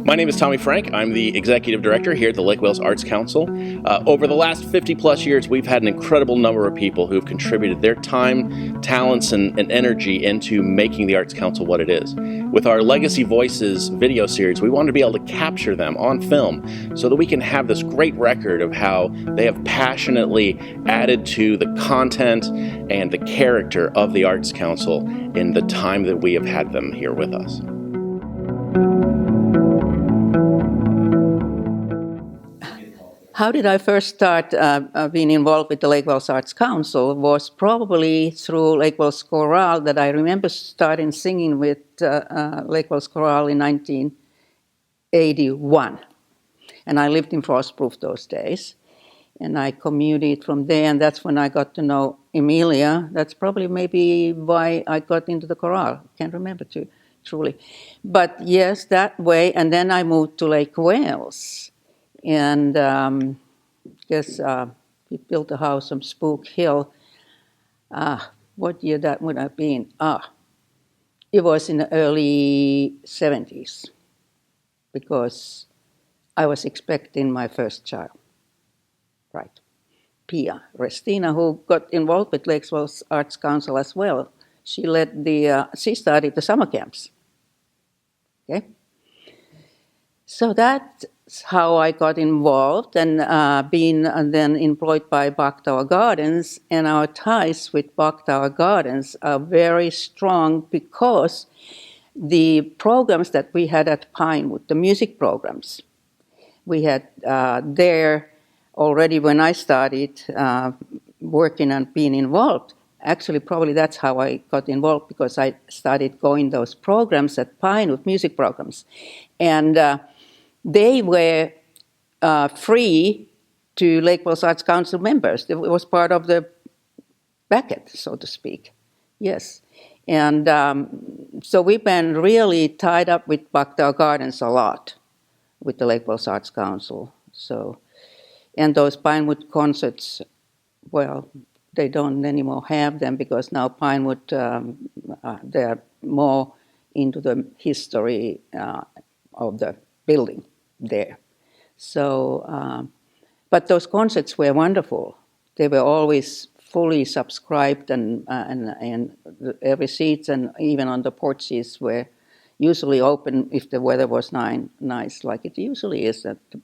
My name is Tommy Frank. I'm the Executive Director here at the Lake Wales Arts Council. Over the last 50 plus years, we've had an incredible number of people who've contributed their time, talents, and energy into making the Arts Council what it is. With our Legacy Voices video series, we wanted to be able to capture them on film so that we can have this great record of how they have passionately added to the content and the character of the Arts Council in the time that we have had them here with us. How did I first start being involved with the Lake Wales Arts Council was probably through Lake Wales Chorale that I remember starting singing with Lake Wales Chorale in 1981. And I lived in Frostproof those days. And I commuted from there, and that's when I got to know Emilia. That's probably maybe why I got into the chorale. Can't remember truly. But yes, that way. And then I moved to Lake Wales. And we built a house on Spook Hill. What year that would have been? It was in the early 70s because I was expecting my first child. Right. Pia Restina, who got involved with Lake Wales Arts Council as well. She started the summer camps. Okay. So that's how I got involved and being then employed by Bachtower Gardens, and our ties with Bachtower Gardens are very strong because the programs that we had at Pinewood, the music programs, we had there already when I started working and being involved. Actually, probably that's how I got involved because I started going those programs at Pinewood, music programs. And they were free to Lake Wales Arts Council members. It was part of the packet, so to speak. Yes. And so we've been really tied up with Bachtower Gardens a lot with the Lake Wales Arts Council. So, and those Pinewood concerts, well, they don't anymore have them because now Pinewood, they're more into the history of the building there. So, but those concerts were wonderful. They were always fully subscribed, and every seats and even on the porches were usually open if the weather was nice, like it usually is at the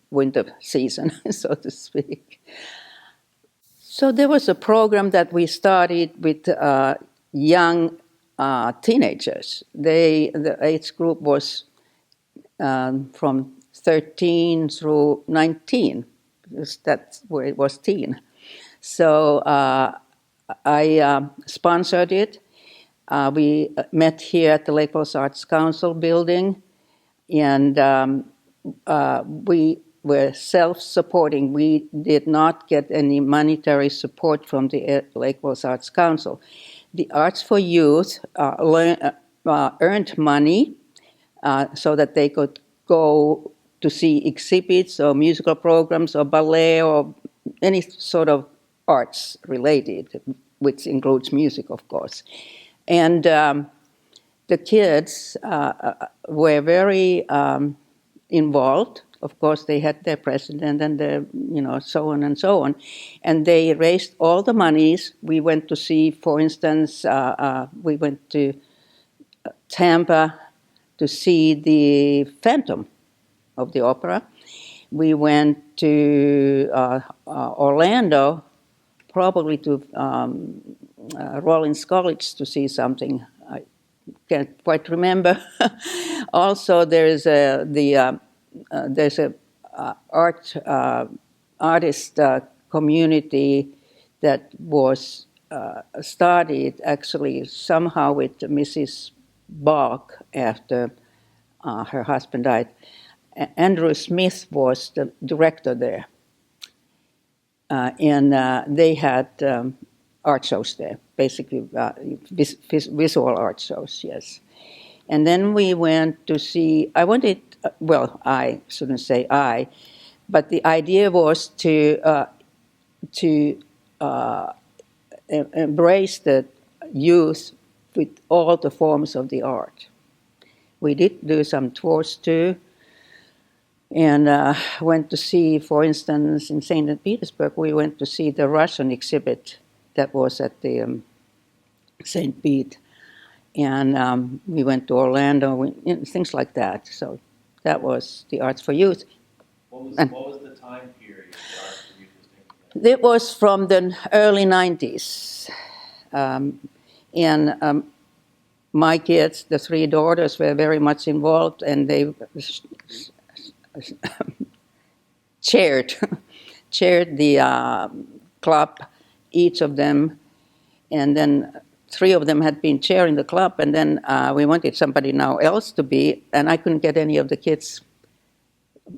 winter season, so to speak. So there was a program that we started with young teenagers. The age group was from 13 through 19, because that's where it was teen. So I sponsored it. We met here at the Lake Wales Arts Council building, and we were self-supporting. We did not get any monetary support from the Lake Wales Arts Council. The Arts for Youth earned money so that they could go to see exhibits or musical programs or ballet or any sort of arts related, which includes music, of course. And the kids were very involved. Of course, they had their president and their, so on and so on. And they raised all the monies. We went to see, for instance, we went to Tampa to see the Phantom of the Opera. We went to Orlando, probably to Rollins College to see something. I can't quite remember. Also, there's a artist community that was started actually somehow with Mrs. Bach after her husband died. Andrew Smith was the director there. And they had art shows there, basically visual art shows, yes. And then we went to see, I shouldn't say I, but the idea was to embrace the youth with all the forms of the art. we did do some tours too, and went to see, for instance, in St. Petersburg, we went to see the Russian exhibit that was at the St. Pete, and we went to Orlando, things like that. So that was the Arts for Youth. What was the time period the Arts for Youth was taking place? It was from the early 90s. And my kids, the three daughters, were very much involved, and they chaired the club, each of them, and then three of them had been chairing the club, and then we wanted somebody now else to be, and I couldn't get any of the kids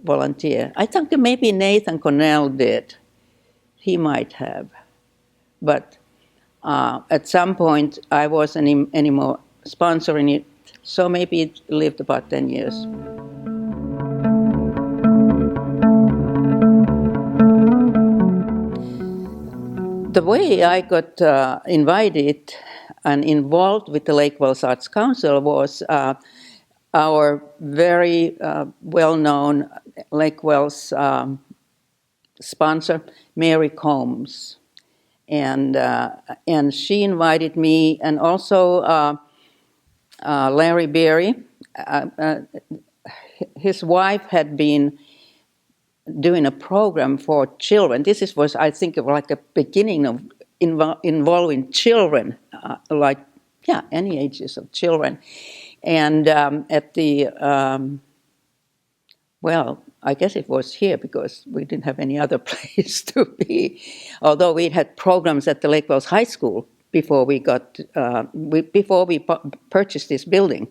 volunteer. I think that maybe Nathan Cornell did. He might have. But at some point, I wasn't anymore sponsoring it, so maybe it lived about 10 years. The way I got invited and involved with the Lake Wales Arts Council was our very well-known Lake Wales sponsor, Mary Combs. And she invited me, and also Larry Berry. His wife had been doing a program for children. This was, I think, like a beginning of involving children, any ages of children. And at the, I guess it was here because we didn't have any other place to be. Although we had programs at the Lake Wales High School before we purchased this building.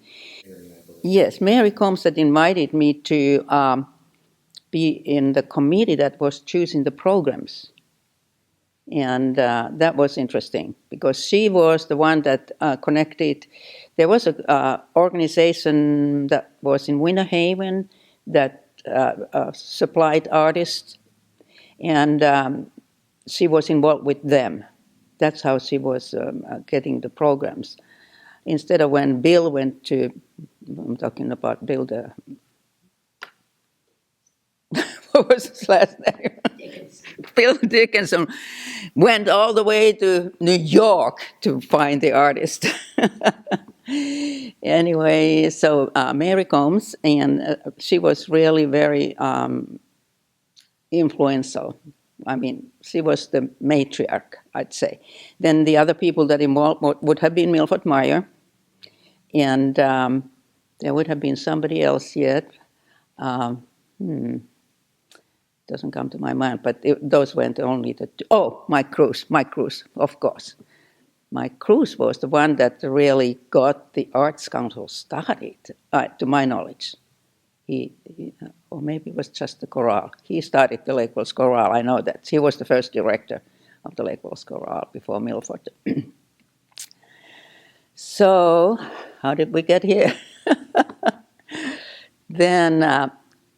Yes, Mary Combs had invited me to be in the committee that was choosing the programs. And that was interesting because she was the one that connected. There was an organization that was in Winter Haven that supplied artists, and she was involved with them. That's how she was getting the programs. Instead of when Bill went to, I'm talking about Bill, what was his last name? Bill Dickinson went all the way to New York to find the artist. Anyway, so Mary Combs, and she was really very influential. I mean, she was the matriarch, I'd say. Then the other people that involved would have been Milford Meyer, and there would have been somebody else yet. Doesn't come to my mind, but those weren't only the two. Oh, Mike Cruz, of course. Mike Cruz was the one that really got the Arts Council started, to my knowledge. He or maybe it was just the chorale. He started the Lake Wales Chorale, I know that. He was the first director of the Lake Wales Chorale before Milford. So, how did we get here? Then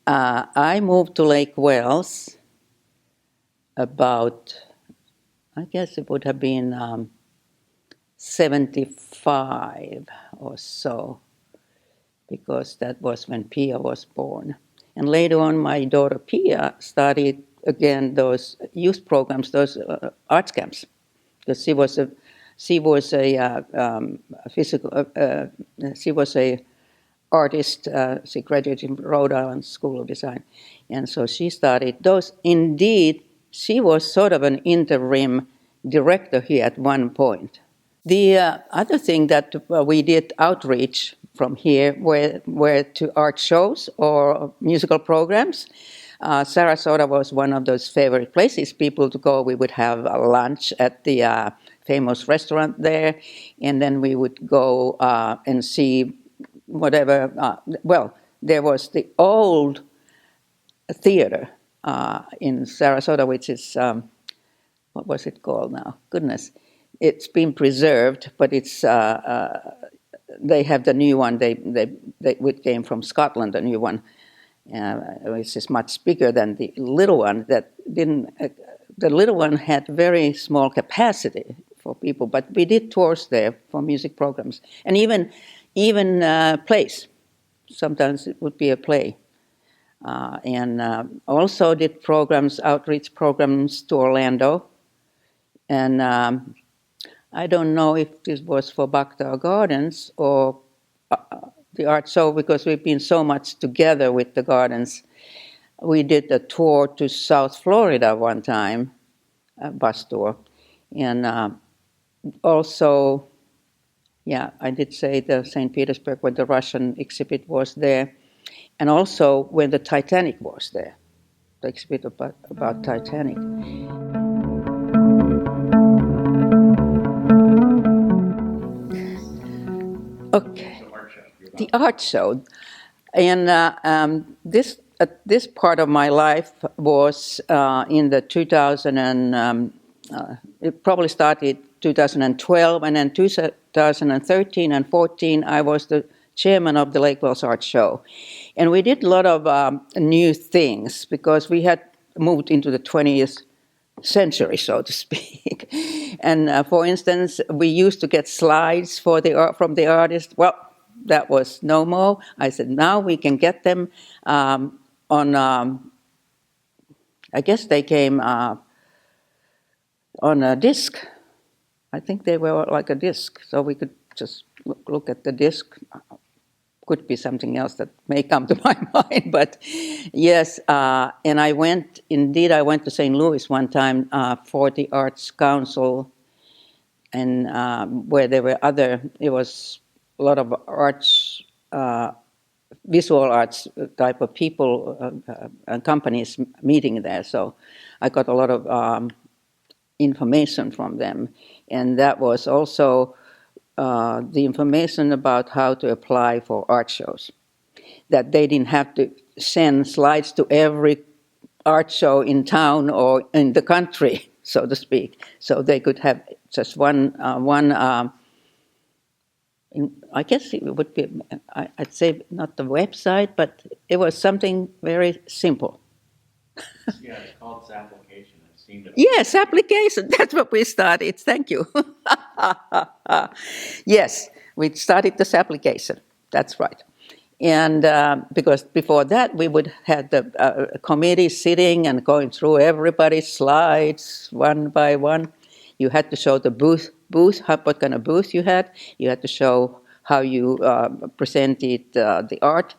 I moved to Lake Wales about, I guess it would have been 75 or so, because that was when Pia was born. And later on, my daughter Pia started again those youth programs, those arts camps, because she was a artist. She graduated in Rhode Island School of Design, and so she started those. Indeed, she was sort of an interim director here at one point. The other thing that we did outreach from here were to art shows or musical programs. Sarasota was one of those favorite places people to go. We would have a lunch at the famous restaurant there, and then we would go and see whatever. There was the old theater in Sarasota, which is, what was it called now? Goodness. It's been preserved, but it's they have the new one. It came from Scotland, the new one, which is much bigger than the little one. That didn't. The little one had very small capacity for people, but we did tours there for music programs and even plays. sometimes it would be a play. And also did programs, outreach programs to Orlando. And I don't know if this was for Bacta Gardens or the art show, because we've been so much together with the gardens. We did a tour to South Florida one time, a bus tour. And also, yeah, I did say the St. Petersburg when the Russian exhibit was there. And also when the Titanic was there, the exhibit about Titanic. Okay, the art show. And this part of my life was in the 2000 and it probably started 2012, and then 2013 and 14 I was the chairman of the Lake Wales Art Show. And we did a lot of new things because we had moved into the 20th century, so to speak. And for instance, we used to get slides from the artist. Well, that was no more. I said, now we can get them on, I guess they came on a disc. I think they were like a disc, so we could just look at the disc. Could be something else that may come to my mind, but yes. And I went to St. Louis one time for the Arts Council, and where there were it was a lot of arts, visual arts type of people and companies meeting there. So I got a lot of information from them, and that was also the information about how to apply for art shows. That they didn't have to send slides to every art show in town or in the country, so to speak. So they could have just one. I guess it would be, I'd say not the website, but it was something very simple. Yeah, it's called Application. I've seen it. Yes, application. That's what we started. Thank you. Yes, we started this application. That's right. And because before that, we would have the committee sitting and going through everybody's slides one by one. You had to show the booth, what kind of booth you had. You had to show how you presented the art.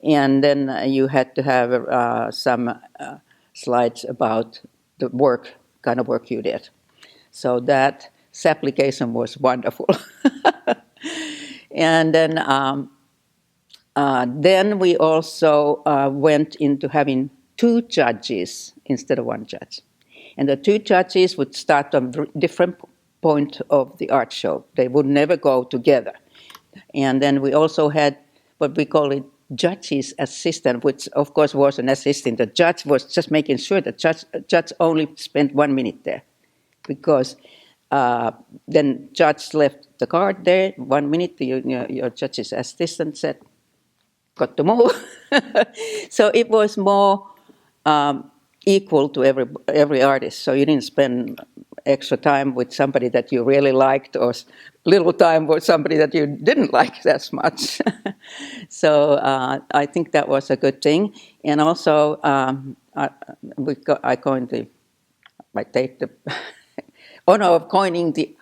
And then you had to have some slides about the kind of work you did. So that application was wonderful. And then we also went into having two judges instead of one judge. And the two judges would start from different point of the art show. They would never go together. And then we also had what we call it judge's assistant, which of course was an assistant. The judge was just making sure that judge only spent 1 minute there, because then judge left the card there. 1 minute, your judge's assistant said, "Got to move." So it was more equal to every artist. So you didn't spend extra time with somebody that you really liked, or little time with somebody that you didn't like as much. So I think that was a good thing. And also, I take the honor of coining the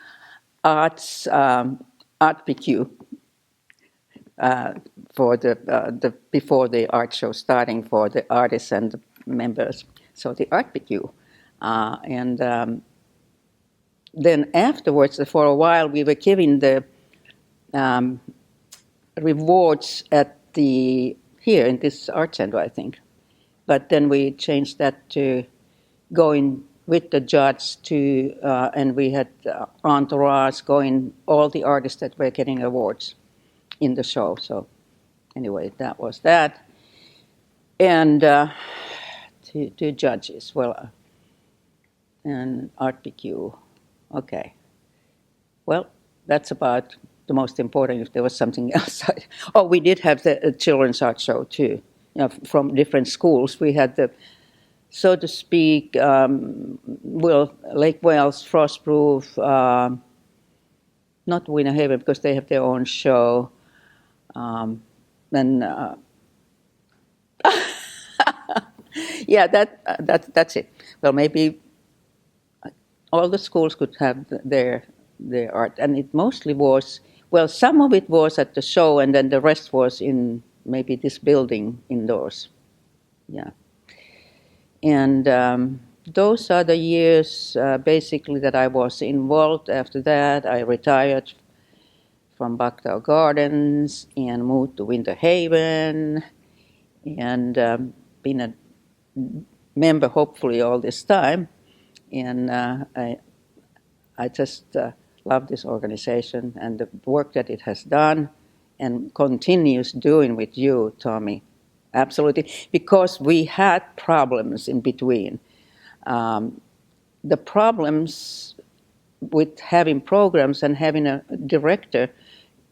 arts art PQ for the before the art show starting for the artists and the members. So the art PQ, and then afterwards, for a while, we were giving the rewards at here in this art center, I think. But then we changed that to going with the judge to, and we had entourage going, all the artists that were getting awards in the show. So anyway, that was that. And two judges, well, and art PQ. Okay. Well, that's about the most important. If there was something else. We did have the children's art show too. From different schools. We had the, so to speak, Lake Wales, Frostproof, not Winter Haven because they have their own show. and yeah, that's it. Well, maybe all the schools could have their art, and it mostly was, well, some of it was at the show, and then the rest was in maybe this building indoors. Yeah, and those are the years basically that I was involved. After that, I retired from Bakhtau Gardens and moved to Winter Haven, and been a member hopefully all this time. And I just love this organization and the work that it has done and continues doing with you, Tommy. Absolutely, because we had problems in between. The problems with having programs and having a director,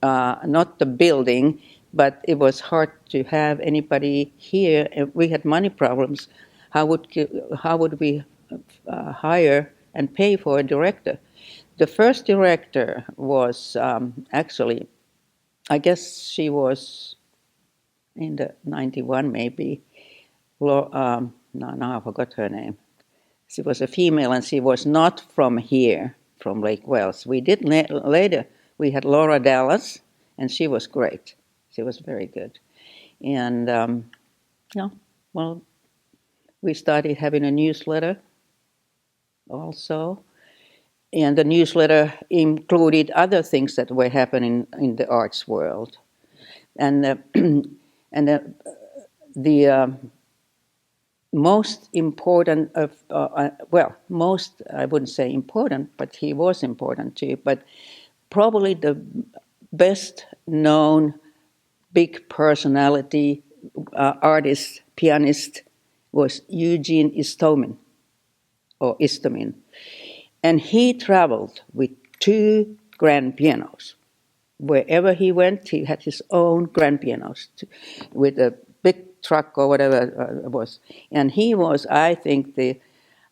not the building, but it was hard to have anybody here. We had money problems. How would we hire and pay for a director? The first director was actually, I guess she was in the 91 maybe. No, I forgot her name. She was a female and she was not from here, from Lake Wales. We did later, we had Laura Dallas, and she was great. She was very good. And, well, we started having a newsletter also. And the newsletter included other things that were happening in the arts world. And, the most important of, most, I wouldn't say important, but he was important too, but probably the best known big personality, artist, pianist, was Eugene Istomin, or Istomin. And he traveled with 2 grand pianos. Wherever he went, he had his own grand pianos with a big truck or whatever it was. And he was, I think, the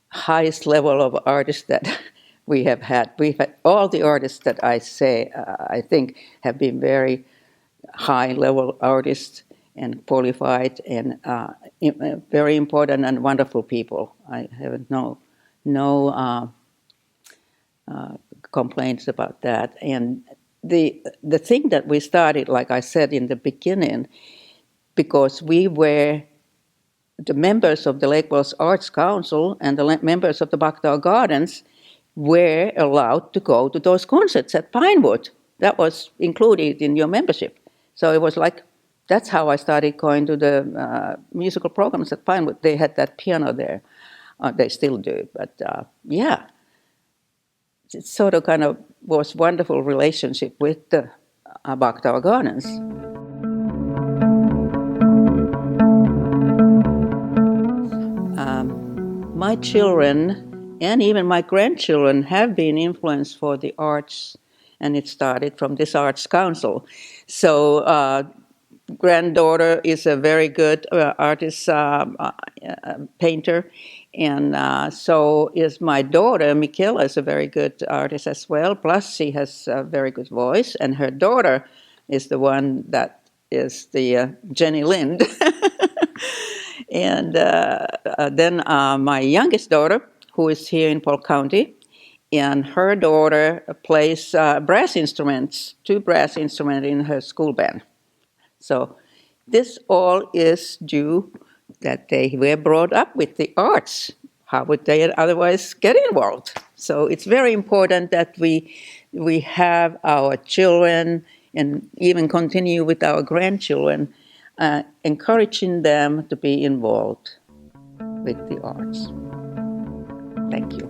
highest level of artist that we have had. We've had all the artists that I say, I think, have been very high-level artists and qualified and very important and wonderful people. I have no complaints about that. And the thing that we started, like I said in the beginning, because we were the members of the Lake Wales Arts Council and the members of the Bakhtau Gardens were allowed to go to those concerts at Pinewood. That was included in your membership. So it was like, that's how I started going to the musical programs at Pinewood. They had that piano there. They still do, but yeah. It sort of kind of was wonderful relationship with the Bakhtau Gardens. My children and even my grandchildren have been influenced for the arts, and it started from this arts council. So granddaughter is a very good artist, painter, and so is my daughter. Michaela is a very good artist as well, plus she has a very good voice, and her daughter is the one that is the Jenny Lind. And then my youngest daughter, who is here in Polk County, and her daughter plays brass instruments, 2 brass instruments in her school band. So this all is due that they were brought up with the arts. How would they otherwise get involved? So it's very important that we have our children and even continue with our grandchildren, encouraging them to be involved with the arts. Thank you.